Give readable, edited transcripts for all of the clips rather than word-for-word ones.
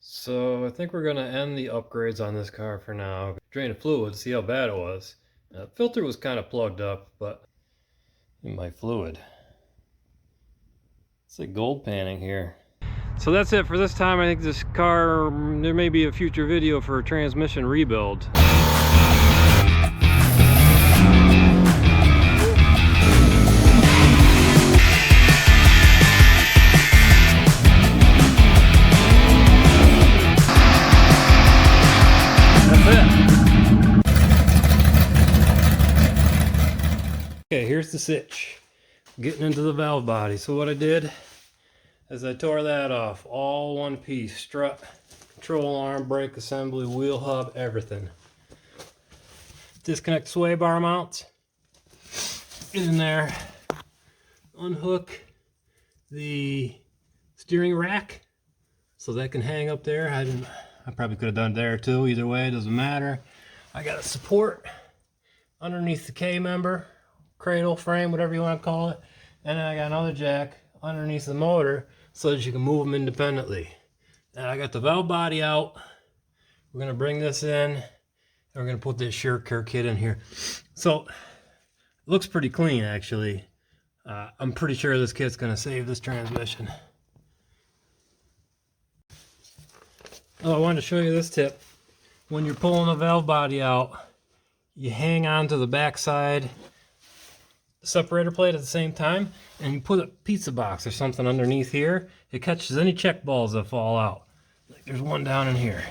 So I think we're gonna end the upgrades on this car for now. Drain the fluid, see how bad it was. Filter was kind of plugged up, but in my fluid. It's like gold panning here. So that's it for this time. I think this car, there may be a future video for a transmission rebuild. Okay, here's the sitch. Getting into the valve body. So what I did is I tore that off. All one piece. Strut, control arm, brake assembly, wheel hub, everything. Disconnect sway bar mounts. Get in there. Unhook the steering rack so that can hang up there. I probably could have done it there too. Either way, it doesn't matter. I got a support underneath the K-member. Cradle frame, whatever you want to call it, and then I got another jack underneath the motor so that you can move them independently. Now I got the valve body out. We're going to bring this in and we're going to put this Sure Cure kit in here. So it looks pretty clean actually. I'm pretty sure this kit's going to save this transmission. Oh, I wanted to show you this tip. When you're pulling the valve body out, you hang on to the back side separator plate at the same time, and you put a pizza box or something underneath here. It catches any check balls that fall out. Like there's one down in here.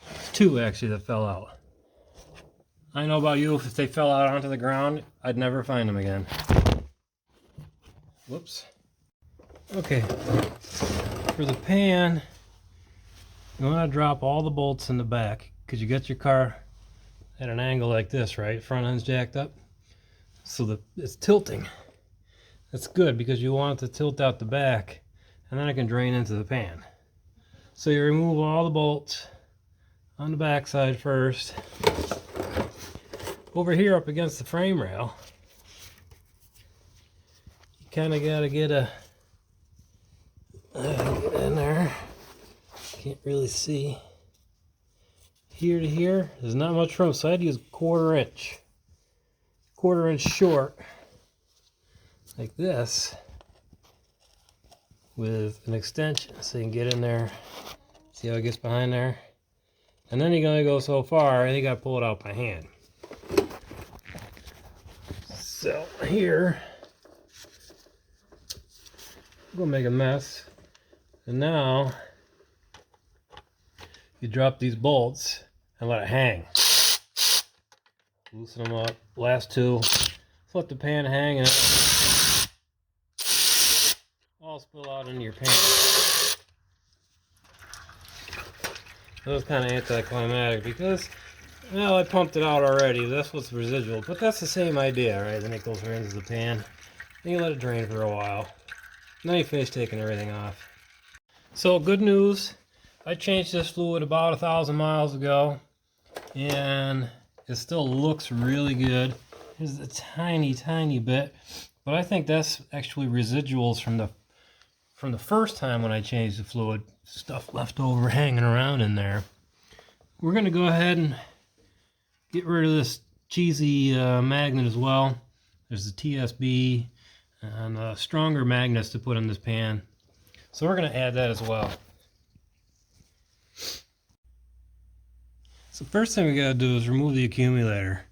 There's two actually that fell out. I know about you, if they fell out onto the ground, I'd never find them again. Whoops. Okay, for the pan, you want to drop all the bolts in the back because you got your car at an angle like this, right? Front end's jacked up. So it's tilting. That's good because you want it to tilt out the back and then it can drain into the pan. So you remove all the bolts on the back side first. Over here up against the frame rail, you kind of got to get in there. Can't really see. Here to here, there's not much room, so I had to use a quarter inch short like this with an extension so you can get in there. See how it gets behind there? And then you're going to go so far and you got to pull it out by hand. So here I'm going to make a mess, and now you drop these bolts and let it hang. Loosen them up. Last two. Let the pan hang and all spill out into your pan. That was kind of anticlimactic because, well, I pumped it out already. That's what's residual. But that's the same idea, right? Then it goes right into the pan. Then you let it drain for a while. Now you finish taking everything off. So good news. I changed this fluid about 1,000 miles ago. And it still looks really good. There's a tiny bit, but I think that's actually residuals from the first time when I changed the fluid. Stuff left over hanging around in there. We're gonna go ahead and get rid of this cheesy magnet as well. There's the TSB and stronger magnets to put in this pan. So we're gonna add that as well. So first thing we gotta do is remove the accumulator.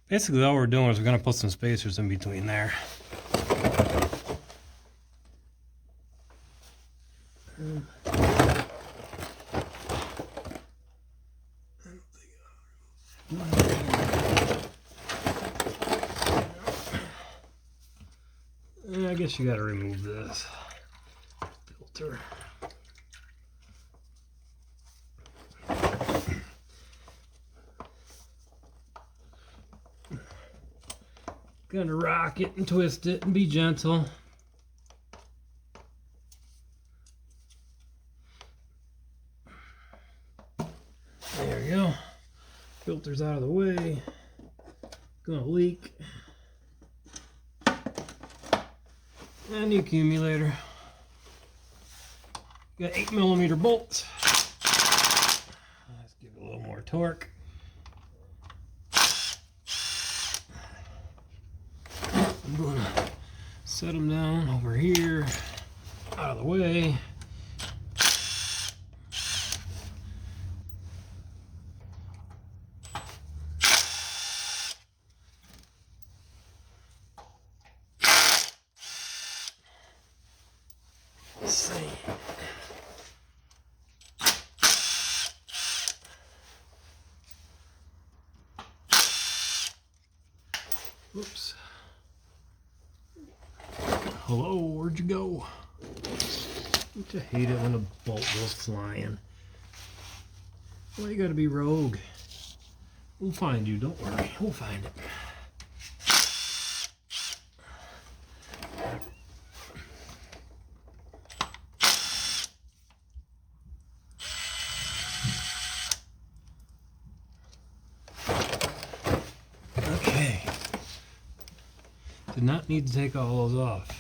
Basically all we're doing is we're gonna put some spacers in between there. I guess you gotta remove this filter. Gonna rock it and twist it and be gentle. There we go. Filter's out of the way. Gonna leak. And the accumulator. Got 8mm bolts. more torque. I'm gonna set them down over here, out of the way. Let's see. Oops. Hello, where'd you go? Don't you hate it when a bolt goes flying? Why you gotta be rogue? We'll find you, don't worry. We'll find it. Okay. Did not need to take all those off.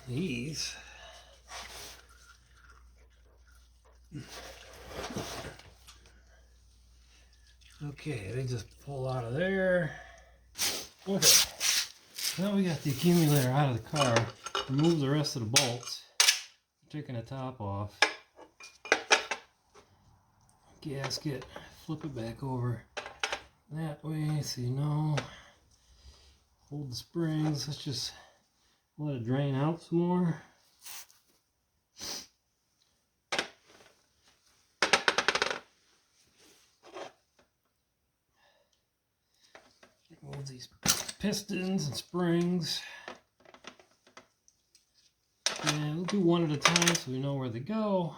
These okay, they just pull out of there. Okay, now we got the accumulator out of the car. Remove the rest of the bolts, taking the top off. Gasket, flip it back over that way so you know. Hold the springs. Let's just let it drain out some more. Remove these pistons and springs. And we'll do one at a time so we know where they go.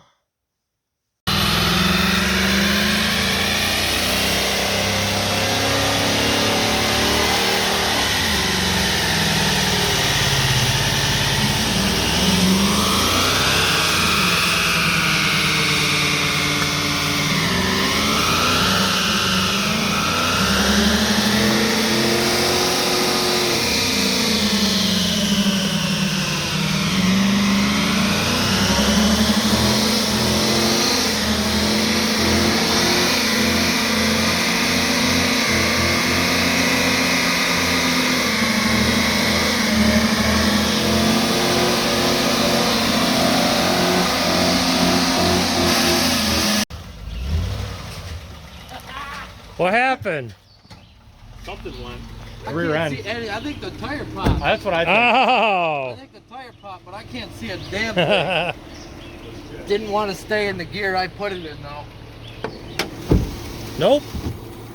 What happened? Something went. Rear end. I think the tire popped. That's what I think. Oh! I think the tire popped, but I can't see a damn thing. Didn't want to stay in the gear I put it in though. Nope.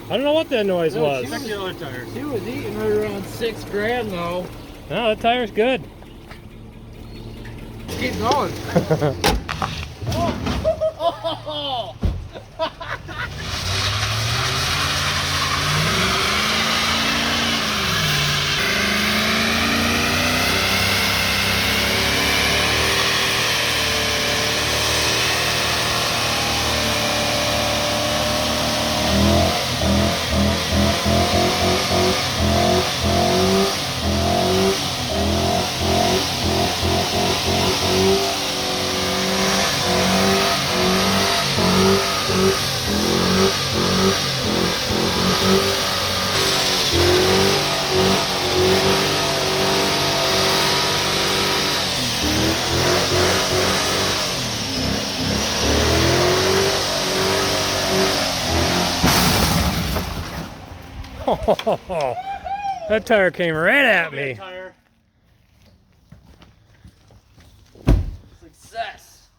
I don't know what that noise was. Check the other tires. She was eating right around $6 grand though. No, that tire's good. Keep going. Oh, that tire came right at me. Success.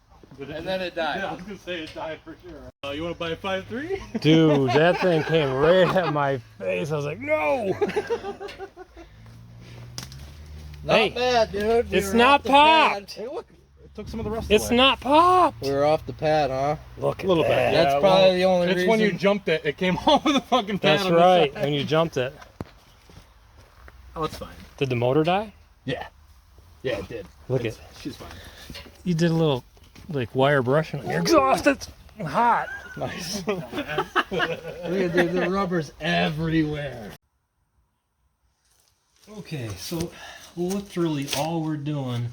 And then it died. Yeah, I was gonna say it died for sure. You want to buy a 5.3? Dude, that thing came right at my face. I was like, no. Not Hey, bad, dude. We it's were not off the pad. popped. Hey, look, it took some of the rust It's away. not popped. We were off the pad, huh? Look at A little bit. that. That's Yeah, probably well, the only it's reason. when you jumped it, it came over the fucking pad. That's on the right, side. when you jumped it. Oh, it's fine. Did the motor die? Yeah. Yeah, it did. Look at She's fine. you did a little like wire brushing on your exhaust. It's hot. Nice. Look at the rubber's everywhere. Okay, so literally all we're doing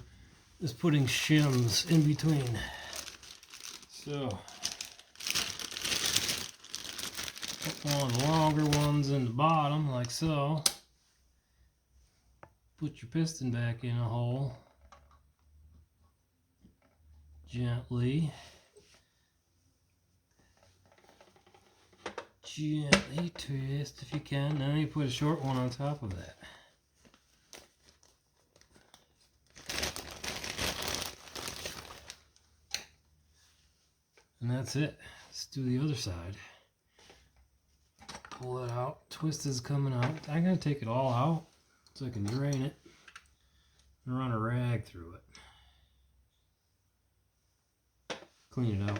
is putting shims in between. So, put one of the longer ones in the bottom, like so. Put your piston back in a hole. Gently. Gently twist if you can. Then you put a short one on top of that. And that's it. Let's do the other side. Pull it out. Twist is coming out. I'm going to take it all out so I can drain it and run a rag through it. Clean it out.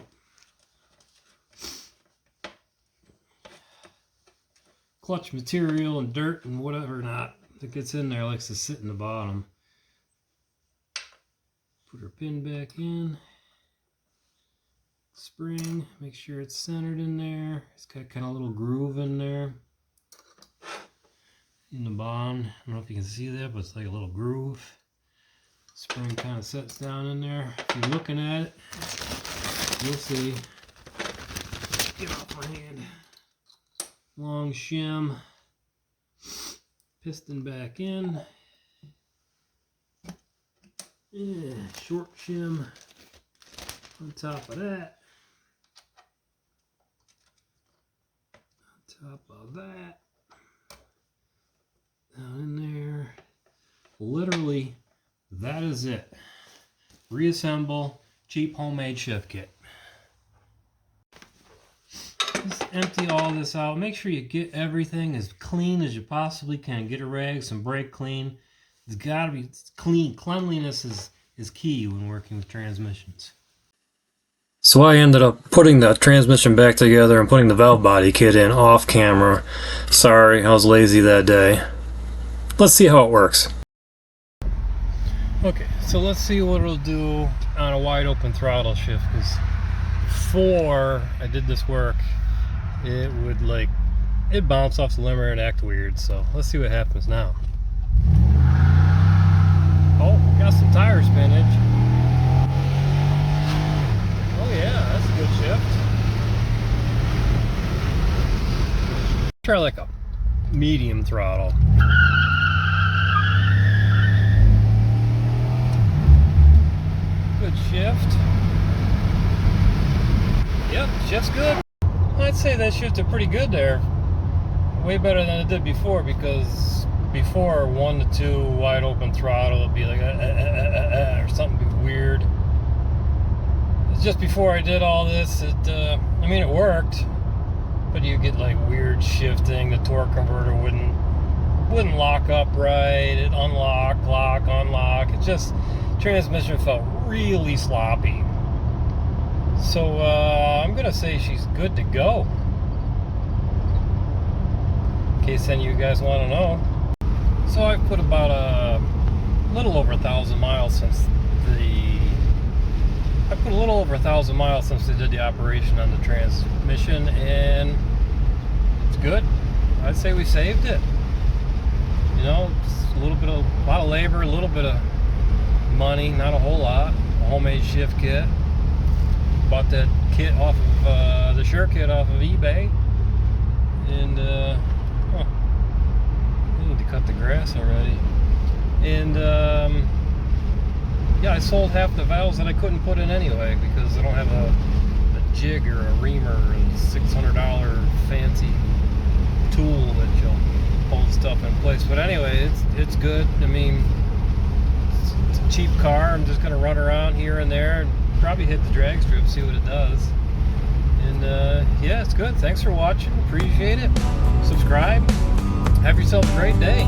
Clutch material and dirt and whatever not that gets in there likes to sit in the bottom. Put our pin back in. Spring, make sure it's centered in there. It's got kind of a little groove in there. In the bond, I don't know if you can see that, but it's like a little groove. Spring kind of sets down in there. If you're looking at it, you'll see. Get off my hand. Long shim. Piston back in. Yeah, short shim on top of that. Top of that, down in there. Literally, that is it. Reassemble, cheap homemade shift kit. Just empty all this out. Make sure you get everything as clean as you possibly can. Get a rag, some brake clean. It's got to be clean. Cleanliness is key when working with transmissions. So I ended up putting the transmission back together and putting the valve body kit in off camera. Sorry, I was lazy that day. Let's see how it works. Okay, so let's see what it'll do on a wide open throttle shift, because before I did this work, it would it'd bounce off the limiter and act weird. So let's see what happens now. Oh, we got some tire spinach. Yeah, that's a good shift. Try like a medium throttle. Good shift. Yep, shift's good. I'd say that shifted pretty good there. Way better than it did before, because before 1 to 2 wide open throttle would be like or something weird. Just before I did all this, I mean, it worked, but you get like weird shifting. The torque converter wouldn't lock up right. It unlock, lock, unlock. It just, transmission felt really sloppy. So I'm gonna say she's good to go. In case any of you guys want to know. So I've put about a little over 1,000 miles since I put a little over 1,000 miles since they did the operation on the transmission, and it's good. I'd say we saved it. You know, it's a lot of labor, a little bit of money, not a whole lot. A homemade shift kit. Bought that kit off of the Sure kit off of eBay, and I need to cut the grass already. And yeah, I sold half the valves that I couldn't put in anyway, because I don't have a jig or a reamer or a $600 fancy tool that you'll hold stuff in place. But anyway, it's good. I mean, it's a cheap car. I'm just gonna run around here and there and probably hit the drag strip, see what it does. And yeah, it's good. Thanks for watching. Appreciate it. Subscribe. Have yourself a great day.